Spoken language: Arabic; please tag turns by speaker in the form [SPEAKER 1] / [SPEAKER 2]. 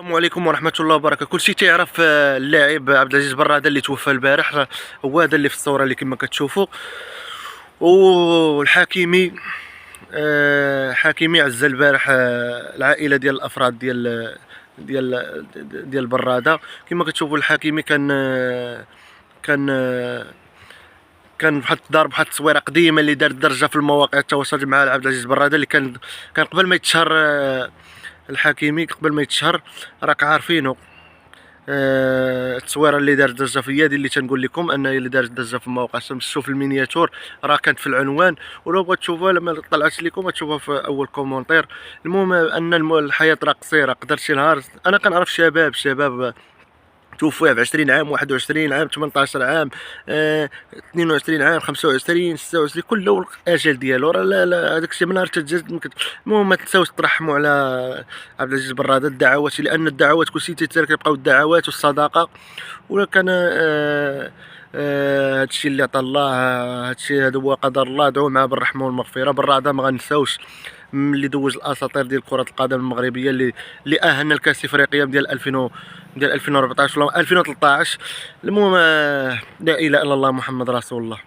[SPEAKER 1] السلام عليكم ورحمة الله وبركاته. كلشي تيعرف اللاعب عبد العزيز برادة اللي توفى البارح، هو هذا اللي في الصورة اللي كما كتشوفوا. والحكيمي حكيمي عزى البارح العائلة ديال الأفراد ديال برادة. كما كتشوفوا الحكيمي كان كان بواحد الدار، بواحد التصويره قديمه اللي دارت درجه في المواقع التواصل مع عبد العزيز برادة، اللي كان قبل ما يتشهر. الحكيمي قبل ما يتشهر راك عارفينه. التصويره اللي دارت ضجه في يدي اللي تنقول لكم انها اللي دارت ضجه في الموقع. شوف المينياتور راه كانت في العنوان، ولو بغيت تشوفوها لما طلعت لكم تشوفوها في اول كومونتير. المهم ان الحياه راه قصيره، قدر شي نهار. انا كنعرف شباب توفوا في 20 عام، 21 عام، 18 عام، 22 عام، 25، 26، كله الاجل ديالو. راه لا هذاك الشيء من نهار تتجدد. المهم ما تنساوش ترحموا على عبد العزيز برادة. الدعوات، لان الدعوات كلشي كيبقاو الدعوات والصداقه. ولا كان هادشي اللي عطا الله، هادشي هذا هو قدر الله. دعوا معاه بالرحمه والمغفره. برادة ما غنساوش اللي دوج الاساطير ديال كره القدم المغربيه، اللي اهلنا الكاس افريقيا ديال 2014 ولا 2013. المهم لا اله الا الله محمد رسول الله.